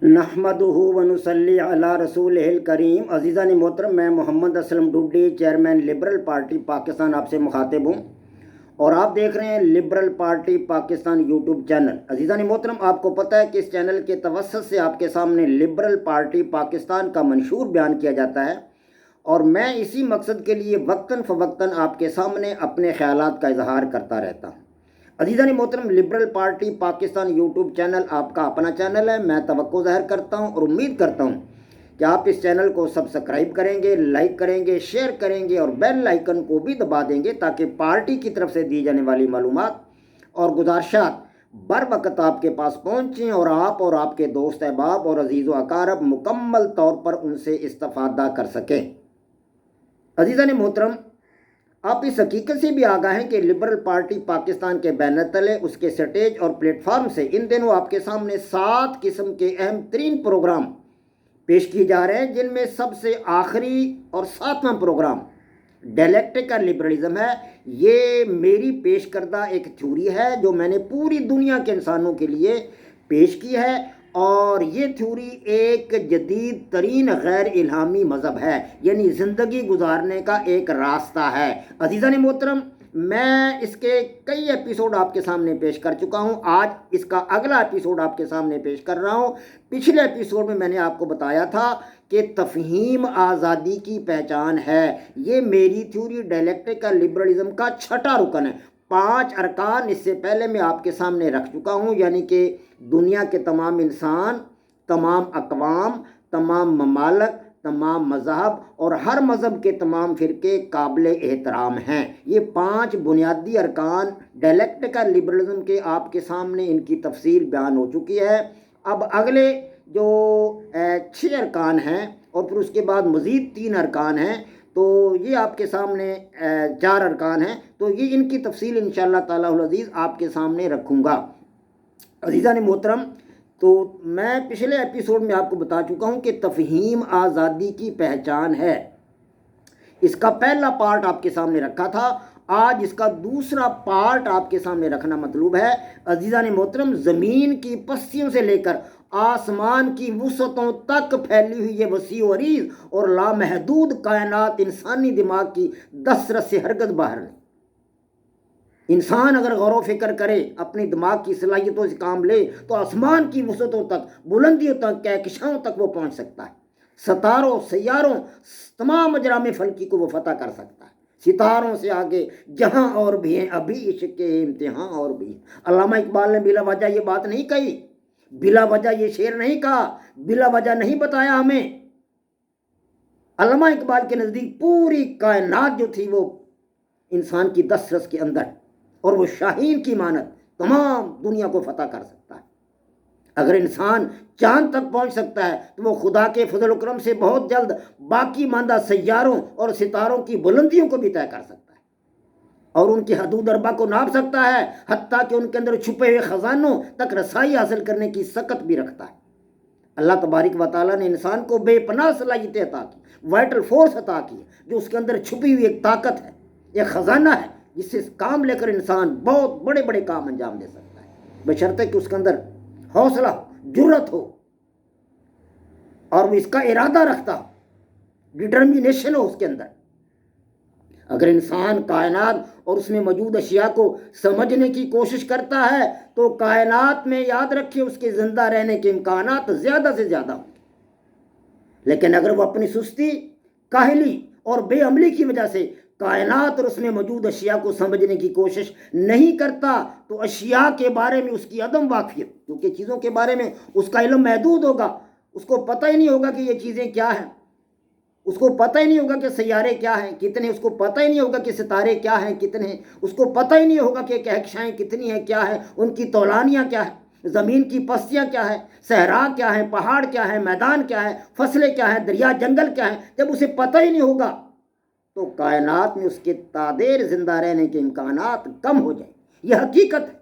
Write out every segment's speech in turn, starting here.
نحمدہ ونصلی علی رسولہ الکریم۔ عزیزان محترم، میں Muhammad Aslam Dodi, chairman liberal party Pakistan, آپ سے مخاطب ہوں اور آپ دیکھ رہے ہیں liberal party Pakistan YouTube channel. عزیزان محترم، آپ کو پتہ ہے کہ اس چینل کے توسط سے آپ کے سامنے لبرل پارٹی پاکستان کا منشور بیان کیا جاتا ہے اور میں اسی مقصد کے لیے وقتاً فوقتاً آپ کے سامنے اپنے خیالات کا اظہار کرتا رہتا ہوں۔ عزیزان محترم، liberal party Pakistan YouTube channel آپ کا اپنا چینل ہے۔ میں توقع ظاہر کرتا ہوں اور امید کرتا ہوں کہ آپ اس چینل کو سبسکرائب کریں گے، لائک کریں گے، شیئر کریں گے اور بیل آئیکن کو بھی دبا دیں گے تاکہ پارٹی کی طرف سے دی جانے والی معلومات اور گزارشات بر وقت آپ کے پاس پہنچیں اور آپ کے دوست احباب اور عزیز و اقارب مکمل طور پر ان سے استفادہ کر سکیں۔ عزیزان محترم، آپ اس حقیقت سے بھی آگاہ ہیں کہ لبرل پارٹی پاکستان کے بینر تلے اس کے سٹیج اور پلیٹ فارم سے ان دنوں آپ کے سامنے 7 قسم کے اہم ترین پروگرام پیش کیے جا رہے ہیں، جن میں سب سے آخری اور 7واں پروگرام ڈیلیکٹیکل لبرلزم ہے۔ یہ میری پیش کردہ ایک تھیوری ہے جو میں نے پوری دنیا کے انسانوں کے لیے پیش کی ہے، اور یہ تھیوری ایک جدید ترین غیر الہامی مذہب ہے، یعنی زندگی گزارنے کا ایک راستہ ہے۔ عزیزان محترم، میں اس کے کئی ایپیسوڈ آپ کے سامنے پیش کر چکا ہوں، آج اس کا اگلا ایپیسوڈ آپ کے سامنے پیش کر رہا ہوں۔ پچھلے ایپیسوڈ میں نے آپ کو بتایا تھا کہ تفہیم آزادی کی پہچان ہے۔ یہ میری تھیوری ڈیلیکٹیکل لبرلزم کا 6واں رکن ہے۔ 5 ارکان اس سے پہلے میں آپ کے سامنے رکھ چکا ہوں، یعنی کہ دنیا کے تمام انسان، تمام اقوام، تمام ممالک، تمام مذہب اور ہر مذہب کے تمام فرقے قابل احترام ہیں۔ یہ 5 بنیادی ارکان ڈیلیکٹیکل لبرلزم کے آپ کے سامنے ان کی تفصیل بیان ہو چکی ہے۔ اب اگلے جو 6 ارکان ہیں اور پھر اس کے بعد مزید 3 ارکان ہیں، تو یہ آپ کے سامنے 4 ارکان ہیں، تو یہ ان کی تفصیل انشاءاللہ تعالی العزیز آپ کے سامنے رکھوں گا۔ عزیزان محترم، تو میں پچھلے ایپیسوڈ میں آپ کو بتا چکا ہوں کہ تفہیم آزادی کی پہچان ہے، اس کا پہلا پارٹ آپ کے سامنے رکھا تھا، آج اس کا دوسرا پارٹ آپ کے سامنے رکھنا مطلوب ہے۔ عزیزان محترم، زمین کی پستیوں سے لے کر آسمان کی وسعتوں تک پھیلی ہوئی یہ وسیع و عریض اور لامحدود کائنات انسانی دماغ کی دسترس سے ہرگز باہر نہیں۔ انسان اگر غور و فکر کرے، اپنی دماغ کی صلاحیتوں سے کام لے تو آسمان کی وسعتوں تک، بلندیوں تک، کہکشاؤں تک وہ پہنچ سکتا ہے۔ ستاروں، سیاروں، تمام اجرام فلکی کو وہ فتح کر سکتا ہے۔ ستاروں سے آگے جہاں اور بھی ہیں، ابھی عشق کے امتحان اور بھی ہیں۔ علامہ اقبال نے بلا وجہ یہ بات نہیں کہی، بلا وجہ یہ شعر نہیں کہا، بلا وجہ نہیں بتایا ہمیں۔ علامہ اقبال کے نزدیک پوری کائنات جو تھی وہ انسان کی دسترس کے اندر، اور وہ شاہین کی مانند تمام دنیا کو فتح کر سکتا ہے۔ اگر انسان چاند تک پہنچ سکتا ہے تو وہ خدا کے فضل و کرم سے بہت جلد باقی ماندہ سیاروں اور ستاروں کی بلندیوں کو بھی طے کر سکتا ہے اور ان کی حدود اربع کو ناپ سکتا ہے، حتیٰ کہ ان کے اندر چھپے ہوئے خزانوں تک رسائی حاصل کرنے کی سکت بھی رکھتا ہے۔ اللہ تبارک و تعالیٰ نے انسان کو بے پناہ صلاحیتیں عطا کی، وائٹل فورس عطا کی، جو اس کے اندر چھپی ہوئی ایک طاقت ہے، ایک خزانہ ہے، جس سے کام لے کر انسان بہت بڑے بڑے کام انجام دے سکتا ہے، بشرطے کہ اس کے اندر حوصلہ ہو، جرت ہو اور وہ اس کا ارادہ رکھتا ہو، ڈٹرمینیشن ہو اس کے اندر۔ اگر انسان کائنات اور اس میں موجود اشیاء کو سمجھنے کی کوشش کرتا ہے تو کائنات میں، یاد رکھیں، اس کے زندہ رہنے کے امکانات زیادہ سے زیادہ ہوں گے۔ لیکن اگر وہ اپنی سستی، کاہلی اور بے عملی کی وجہ سے کائنات اور اس میں موجود اشیاء کو سمجھنے کی کوشش نہیں کرتا تو اشیاء کے بارے میں اس کی عدم واقفیت، کیونکہ چیزوں کے بارے میں اس کا علم محدود ہوگا، اس کو پتہ ہی نہیں ہوگا کہ یہ چیزیں کیا ہیں، اس کو پتہ ہی نہیں ہوگا کہ سیارے کیا ہیں، کتنے، اس کو پتہ ہی نہیں ہوگا کہ ستارے کیا ہیں، کتنے ہیں، اس کو پتہ ہی نہیں ہوگا کہ کہکشائیں کتنی ہیں، کیا ہیں، ان کی طولانیاں کیا ہیں، زمین کی پستیاں کیا ہیں، صحرا کیا ہیں، پہاڑ کیا ہیں، میدان کیا ہیں، فصلیں کیا ہیں، دریا جنگل کیا ہیں۔ جب اسے پتہ ہی نہیں ہوگا تو کائنات میں اس کے تادیر زندہ رہنے کے امکانات کم ہو جائیں۔ یہ حقیقت ہے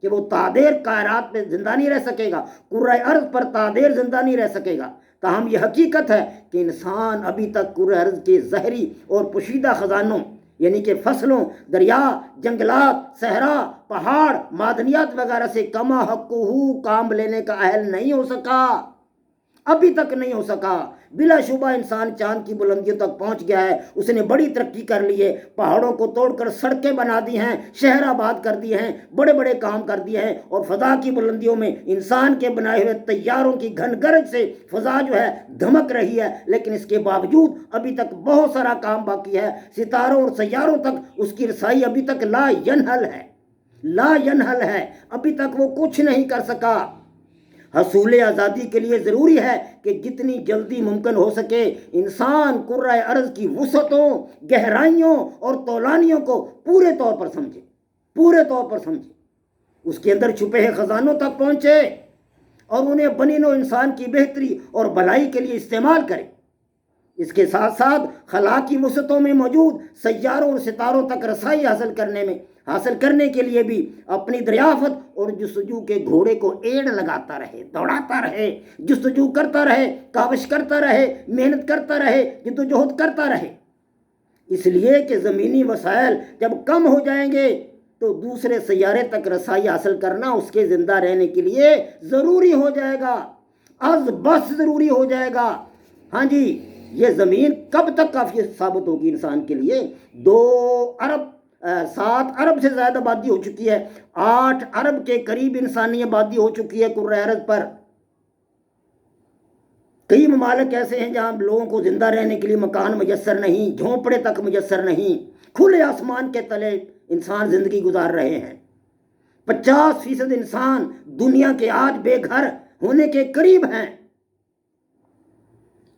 کہ وہ تادیر کائنات میں زندہ نہیں رہ سکے گا، کرۂ ارض پر تادیر زندہ نہیں رہ سکے گا۔ تاہم یہ حقیقت ہے کہ انسان ابھی تک کرۂ ارض کے زہری اور پوشیدہ خزانوں، یعنی کہ فصلوں، دریا، جنگلات، صحرا، پہاڑ، معدنیات وغیرہ سے کما حقہ کام لینے کا اہل نہیں ہو سکا۔ ابھی تک نہیں ہو سکا۔ بلا شبہ انسان چاند کی بلندیوں تک پہنچ گیا ہے، اس نے بڑی ترقی کر لی ہے، پہاڑوں کو توڑ کر سڑکیں بنا دی ہیں، شہر آباد کر دیے ہیں، بڑے بڑے کام کر دیے ہیں، اور فضا کی بلندیوں میں انسان کے بنائے ہوئے طیاروں کی گھن گرج سے فضا جو ہے دھمک رہی ہے، لیکن اس کے باوجود ابھی تک بہت سارا کام باقی ہے۔ ستاروں اور سیاروں تک اس کی رسائی ابھی تک لا ینحل ہے، لا ینحل ہے، ابھی تک وہ کچھ نہیں کر سکا۔ حصول آزادی کے لیے ضروری ہے کہ جتنی جلدی ممکن ہو سکے انسان کرۂ ارض کی وسعتوں، گہرائیوں اور طولانیوں کو پورے طور پر سمجھے، پورے طور پر سمجھے، اس کے اندر چھپے خزانوں تک پہنچے اور انہیں بنی نوع انسان کی بہتری اور بھلائی کے لیے استعمال کرے۔ اس کے ساتھ ساتھ خلا کی وسعتوں میں موجود سیاروں اور ستاروں تک رسائی حاصل کرنے کے لیے بھی اپنی دریافت اور جستجو کے گھوڑے کو ایڑ لگاتا رہے، دوڑاتا رہے، جستجو کرتا رہے، کاوش کرتا رہے، محنت کرتا رہے، جدوجہد کرتا رہے، اس لیے کہ زمینی وسائل جب کم ہو جائیں گے تو دوسرے سیارے تک رسائی حاصل کرنا اس کے زندہ رہنے کے لیے ضروری ہو جائے گا، از بس ضروری ہو جائے گا۔ ہاں جی، یہ زمین کب تک کافی ثابت ہوگی انسان کے لیے؟ 7 ارب سے زیادہ آبادی ہو چکی ہے، 8 ارب کے قریب انسانی آبادی ہو چکی ہے کرۂ ارض پر۔ کئی ممالک ایسے ہیں جہاں لوگوں کو زندہ رہنے کے لیے مکان میسر نہیں، جھونپڑے تک میسر نہیں، کھلے آسمان کے تلے انسان زندگی گزار رہے ہیں۔ 50% انسان دنیا کے آج بے گھر ہونے کے قریب ہیں۔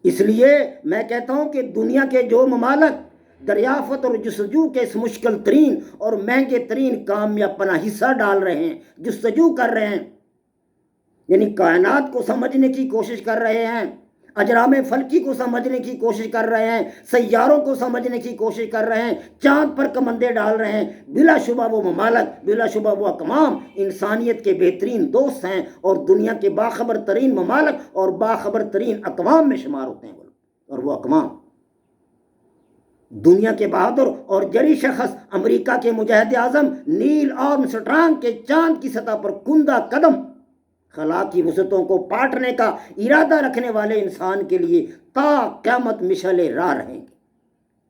اس لیے میں کہتا ہوں کہ دنیا کے جو ممالک دریافت اور جستجو کے اس مشکل ترین اور مہنگے ترین کام میں اپنا حصہ ڈال رہے ہیں، جستجو کر رہے ہیں، یعنی کائنات کو سمجھنے کی کوشش کر رہے ہیں، اجرام فلکی کو سمجھنے کی کوشش کر رہے ہیں، سیاروں کو سمجھنے کی کوشش کر رہے ہیں، چاند پر کمندے ڈال رہے ہیں، بلا شبہ وہ ممالک، بلا شبہ وہ اقوام انسانیت کے بہترین دوست ہیں اور دنیا کے باخبر ترین ممالک اور باخبر ترین اقوام میں شمار ہوتے ہیں، اور وہ اقوام دنیا کے بہادر اور جری شخص امریکہ کے مجاہد اعظم نیل آرمسٹرانگ کے چاند کی سطح پر کندہ قدم خلا کی وسعتوں کو پاٹنے کا ارادہ رکھنے والے انسان کے لیے تا قیامت مشعل راہ رہیں گے۔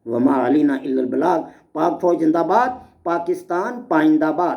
وما علینا الا البلاغ۔ پاک فوج زندہ باد، پاکستان پائندہ باد۔